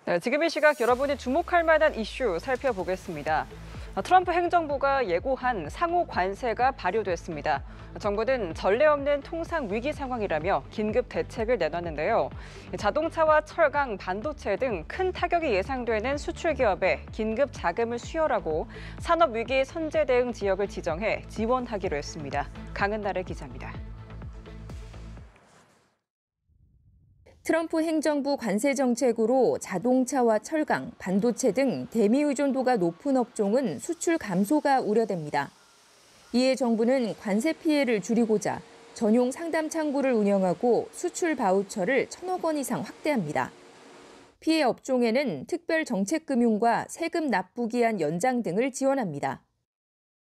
네, 지금 이 시각 여러분이 주목할 만한 이슈 살펴보겠습니다. 트럼프 행정부가 예고한 상호 관세가 발효됐습니다. 정부는 전례 없는 통상 위기 상황이라며 긴급 대책을 내놨는데요. 자동차와 철강, 반도체 등 큰 타격이 예상되는 수출 기업에 긴급 자금을 수혈하고 산업 위기 선제 대응 지역을 지정해 지원하기로 했습니다. 강은나래 기자입니다. 트럼프 행정부 관세 정책으로 자동차와 철강, 반도체 등 대미 의존도가 높은 업종은 수출 감소가 우려됩니다. 이에 정부는 관세 피해를 줄이고자 전용 상담 창구를 운영하고 수출 바우처를 1,000억 원 이상 확대합니다. 피해 업종에는 특별 정책금융과 세금 납부 기한 연장 등을 지원합니다.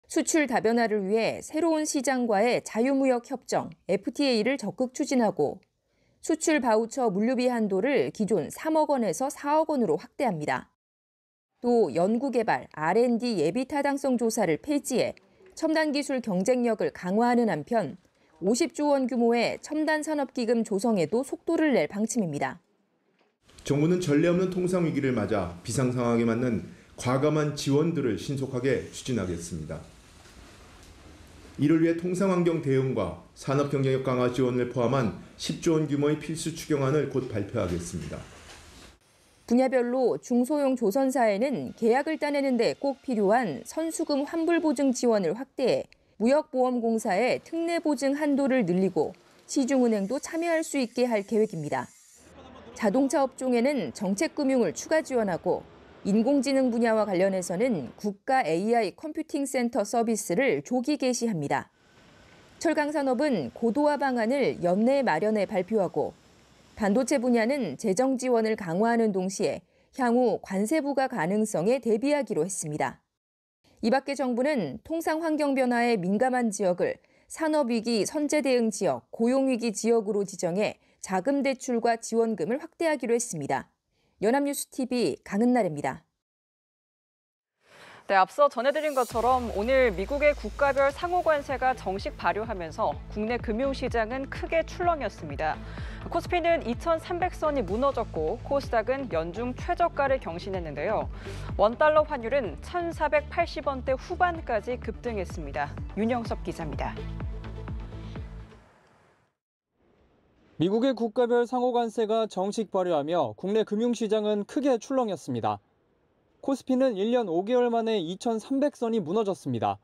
수출 다변화를 위해 새로운 시장과의 자유무역 협정 FTA를 적극 추진하고 수출 바우처 물류비 한도를 기존 3억 원에서 4억 원으로 확대합니다. 또 연구개발, R&D 예비 타당성 조사를 폐지해 첨단 기술 경쟁력을 강화하는 한편 50조 원 규모의 첨단 산업기금 조성에도 속도를 낼 방침입니다. 정부는 전례 없는 통상 위기를 맞아 비상 상황에 맞는 과감한 지원들을 신속하게 추진하겠습니다. 이를 위해 통상환경 대응과 산업 경쟁력 강화 지원을 포함한 10조 원 규모의 필수 추경안을 곧 발표하겠습니다. 분야별로 중소형 조선사에는 계약을 따내는 데 꼭 필요한 선수금 환불 보증 지원을 확대해 무역보험공사의 특례 보증 한도를 늘리고 시중은행도 참여할 수 있게 할 계획입니다. 자동차 업종에는 정책금융을 추가 지원하고 인공지능 분야와 관련해서는 국가 AI 컴퓨팅 센터 서비스를 조기 개시합니다. 철강 산업은 고도화 방안을 연내 마련해 발표하고 반도체 분야는 재정 지원을 강화하는 동시에 향후 관세 부과 가능성에 대비하기로 했습니다. 이 밖에 정부는 통상 환경 변화에 민감한 지역을 산업위기 선제 대응 지역, 고용위기 지역으로 지정해 자금 대출과 지원금을 확대하기로 했습니다. 연합뉴스TV 강은나래입니다. 네, 앞서 전해드린 것처럼 오늘 미국의 국가별 상호 관세가 정식 발효하면서 국내 금융시장은 크게 출렁였습니다. 코스피는 2,300선이 무너졌고 코스닥은 연중 최저가를 경신했는데요. 원달러 환율은 1,480원대 후반까지 급등했습니다. 윤영섭 기자입니다. 미국의 국가별 상호관세가 정식 발효하며 국내 금융시장은 크게 출렁였습니다. 코스피는 1년 5개월 만에 2,300선이 무너졌습니다.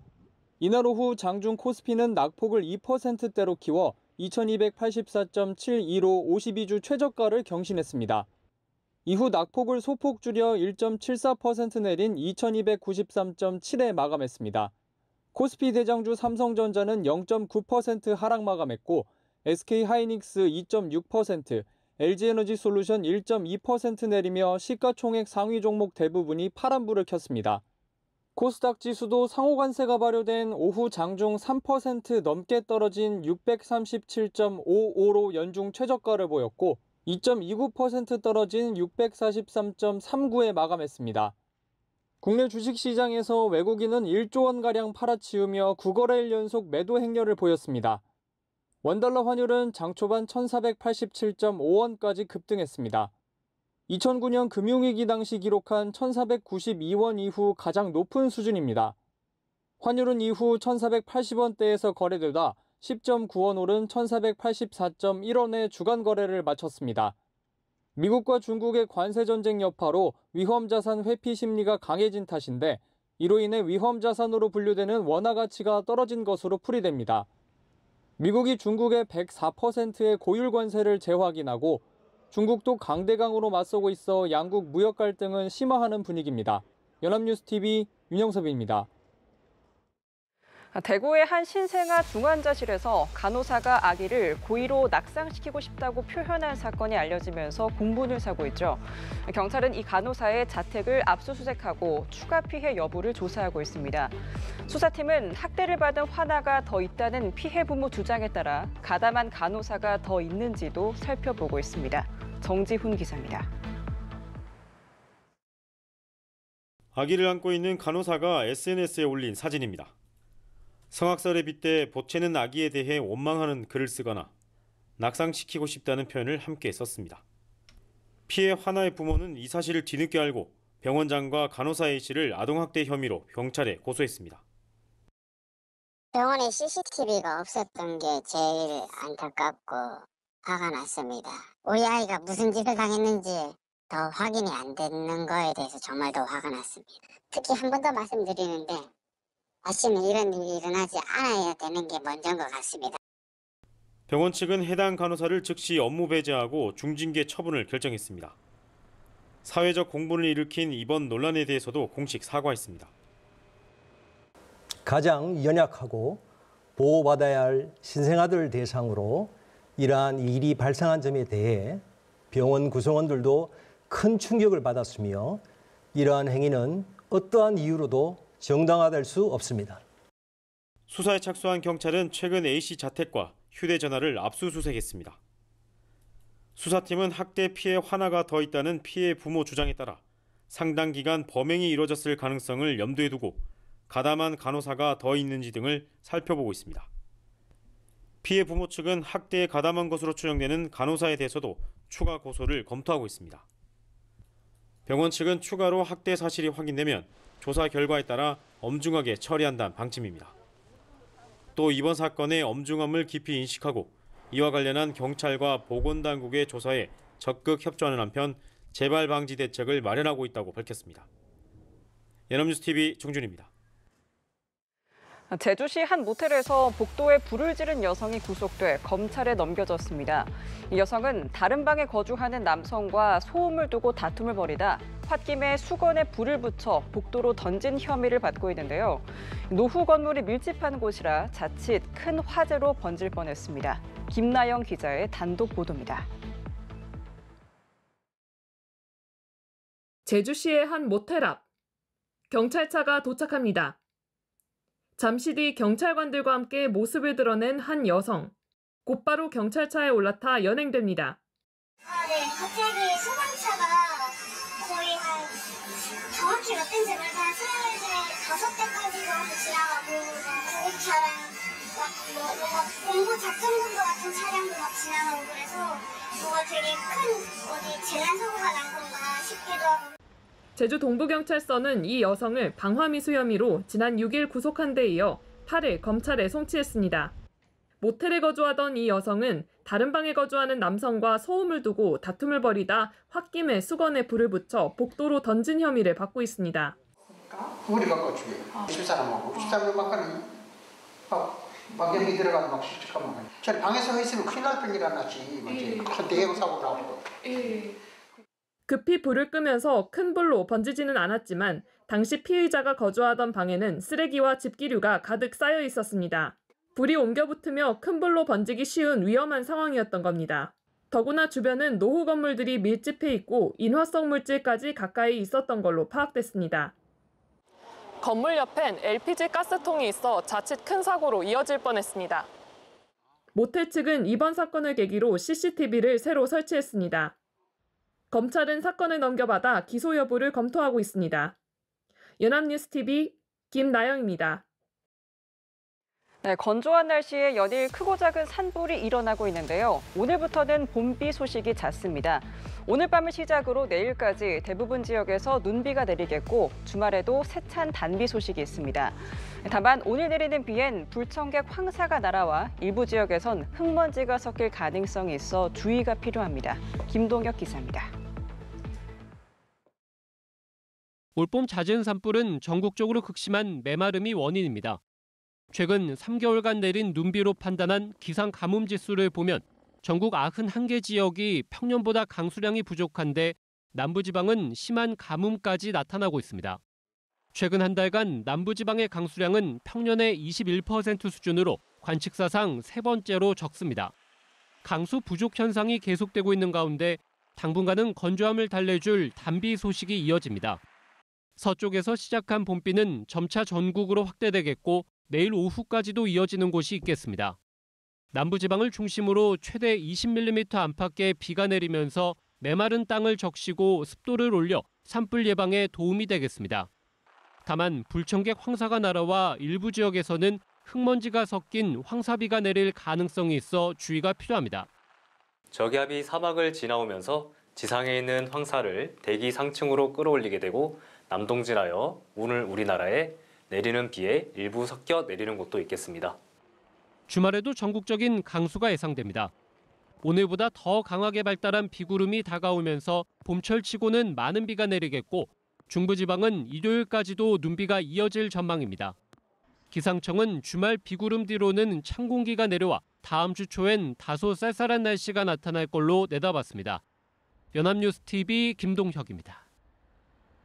이날 오후 장중 코스피는 낙폭을 2%대로 키워 2,284.72로 52주 최저가를 경신했습니다. 이후 낙폭을 소폭 줄여 1.74% 내린 2,293.7에 마감했습니다. 코스피 대장주 삼성전자는 0.9% 하락 마감했고 SK하이닉스 2.6%, LG에너지솔루션 1.2% 내리며 시가총액 상위 종목 대부분이 파란불을 켰습니다. 코스닥 지수도 상호관세가 발효된 오후 장중 3% 넘게 떨어진 637.55로 연중 최저가를 보였고 2.29% 떨어진 643.39에 마감했습니다. 국내 주식시장에서 외국인은 1조 원가량 팔아치우며 9거래일 연속 매도 행렬을 보였습니다. 원달러 환율은 장 초반 1,487.5원까지 급등했습니다. 2009년 금융위기 당시 기록한 1,492원 이후 가장 높은 수준입니다. 환율은 이후 1,480원대에서 거래되다 10.9원 오른 1,484.1원에 주간 거래를 마쳤습니다. 미국과 중국의 관세 전쟁 여파로 위험자산 회피 심리가 강해진 탓인데 이로 인해 위험자산으로 분류되는 원화 가치가 떨어진 것으로 풀이됩니다. 미국이 중국의 104%의 고율 관세를 재확인하고 중국도 강대강으로 맞서고 있어 양국 무역 갈등은 심화하는 분위기입니다. 연합뉴스TV 윤영섭입니다. 대구의 한 신생아 중환자실에서 간호사가 아기를 고의로 낙상시키고 싶다고 표현한 사건이 알려지면서 공분을 사고 있죠. 경찰은 이 간호사의 자택을 압수수색하고 추가 피해 여부를 조사하고 있습니다. 수사팀은 학대를 받은 화나가 더 있다는 피해 부모 주장에 따라 가담한 간호사가 더 있는지도 살펴보고 있습니다. 정지훈 기자입니다. 아기를 안고 있는 간호사가 SNS에 올린 사진입니다. 성악설에 빗대 보채는 아기에 대해 원망하는 글을 쓰거나 낙상시키고 싶다는 표현을 함께 썼습니다. 피해 화나의 부모는 이 사실을 뒤늦게 알고 병원장과 간호사 A씨를 아동학대 혐의로 경찰에 고소했습니다. 병원에 CCTV가 없었던 게 제일 안타깝고 화가 났습니다. 우리 아이가 무슨 짓을 당했는지 더 확인이 안 되는 거에 대해서 정말 더 화가 났습니다. 특히 한 번 더 말씀드리는데 다시는 이런 일이 일어나지 않아야 되는 게 먼저인 것 같습니다. 병원 측은 해당 간호사를 즉시 업무 배제하고 중징계 처분을 결정했습니다. 사회적 공분을 일으킨 이번 논란에 대해서도 공식 사과했습니다. 가장 연약하고 보호받아야 할 신생아들을 대상으로 이러한 일이 발생한 점에 대해 병원 구성원들도 큰 충격을 받았으며 이러한 행위는 어떠한 이유로도 정당화될 수 없습니다. 수사에 착수한 경찰은 최근 A씨 자택과 휴대전화를 압수수색했습니다. 수사팀은 학대 피해 화나가 더 있다는 피해 부모 주장에 따라 상당 기간 범행이 이뤄졌을 가능성을 염두에 두고 가담한 간호사가 더 있는지 등을 살펴보고 있습니다. 피해 부모 측은 학대에 가담한 것으로 추정되는 간호사에 대해서도 추가 고소를 검토하고 있습니다. 병원 측은 추가로 학대 사실이 확인되면 조사 결과에 따라 엄중하게 처리한다는 방침입니다. 또 이번 사건의 엄중함을 깊이 인식하고 이와 관련한 경찰과 보건당국의 조사에 적극 협조하는 한편 재발 방지 대책을 마련하고 있다고 밝혔습니다. 연합뉴스TV 정준입니다. 제주시 한 모텔에서 복도에 불을 지른 여성이 구속돼 검찰에 넘겨졌습니다. 이 여성은 다른 방에 거주하는 남성과 소음을 두고 다툼을 벌이다 홧김에 수건에 불을 붙여 복도로 던진 혐의를 받고 있는데요. 노후 건물이 밀집한 곳이라 자칫 큰 화재로 번질 뻔했습니다. 김나영 기자의 단독 보도입니다. 제주시의 한 모텔 앞. 경찰차가 도착합니다. 잠시 뒤 경찰관들과 함께 모습을 드러낸 한 여성. 곧바로 경찰차에 올라타 연행됩니다. 네. 갑자기 소방차가 거의 한 정확히 몇 대인지 모르겠는데 한 3대, 5대까지도 지나가고 구급차랑 뭔가 공구 작전본부 같은 차량도 막 지나가고 그래서 뭐가 되게 큰 어디 재난 사고가 난 건가 싶기도 하고. 제주 동부경찰서는 이 여성을 방화미수 혐의로 지난 6일 구속한 데 이어 8일 검찰에 송치했습니다. 모텔에 거주하던 이 여성은 다른 방에 거주하는 남성과 소음을 두고 다툼을 벌이다 홧김에 수건에 불을 붙여 복도로 던진 혐의를 받고 있습니다. 우리가 거주해. 14사람하고 13명 막가는 막 여기 들어가서 막 실직하면 저 방에서 있으면 큰일 날 뻔이 일어났지. 큰 대형 사고 나고. 급히 불을 끄면서 큰 불로 번지지는 않았지만 당시 피의자가 거주하던 방에는 쓰레기와 집기류가 가득 쌓여 있었습니다. 불이 옮겨 붙으며 큰 불로 번지기 쉬운 위험한 상황이었던 겁니다. 더구나 주변은 노후 건물들이 밀집해 있고 인화성 물질까지 가까이 있었던 걸로 파악됐습니다. 건물 옆엔 LPG 가스통이 있어 자칫 큰 사고로 이어질 뻔했습니다. 모텔 측은 이번 사건을 계기로 CCTV를 새로 설치했습니다. 검찰은 사건을 넘겨받아 기소 여부를 검토하고 있습니다. 연합뉴스TV 김나영입니다. 네, 건조한 날씨에 연일 크고 작은 산불이 일어나고 있는데요. 오늘부터는 봄비 소식이 잦습니다. 오늘 밤을 시작으로 내일까지 대부분 지역에서 눈비가 내리겠고 주말에도 세찬 단비 소식이 있습니다. 다만 오늘 내리는 비엔 불청객 황사가 날아와 일부 지역에선 흙먼지가 섞일 가능성이 있어 주의가 필요합니다. 김동혁 기자입니다. 올봄 잦은 산불은 전국적으로 극심한 메마름이 원인입니다. 최근 3개월간 내린 눈비로 판단한 기상 가뭄 지수를 보면 전국 91개 지역이 평년보다 강수량이 부족한데 남부지방은 심한 가뭄까지 나타나고 있습니다. 최근 한 달간 남부지방의 강수량은 평년의 21% 수준으로 관측사상 세 번째로 적습니다. 강수 부족 현상이 계속되고 있는 가운데 당분간은 건조함을 달래줄 단비 소식이 이어집니다. 서쪽에서 시작한 봄비는 점차 전국으로 확대되겠고 내일 오후까지도 이어지는 곳이 있겠습니다. 남부지방을 중심으로 최대 20mm 안팎의 비가 내리면서 메마른 땅을 적시고 습도를 올려 산불 예방에 도움이 되겠습니다. 다만 불청객 황사가 날아와 일부 지역에서는 흙먼지가 섞인 황사비가 내릴 가능성이 있어 주의가 필요합니다. 저기압이 사막을 지나오면서 지상에 있는 황사를 대기 상층으로 끌어올리게 되고 남동진하여 오늘 우리나라에 내리는 비에 일부 섞여 내리는 곳도 있겠습니다. 주말에도 전국적인 강수가 예상됩니다. 오늘보다 더 강하게 발달한 비구름이 다가오면서 봄철치고는 많은 비가 내리겠고 중부지방은 일요일까지도 눈비가 이어질 전망입니다. 기상청은 주말 비구름 뒤로는 찬 공기가 내려와 다음 주 초엔 다소 쌀쌀한 날씨가 나타날 걸로 내다봤습니다. 연합뉴스 TV 김동혁입니다.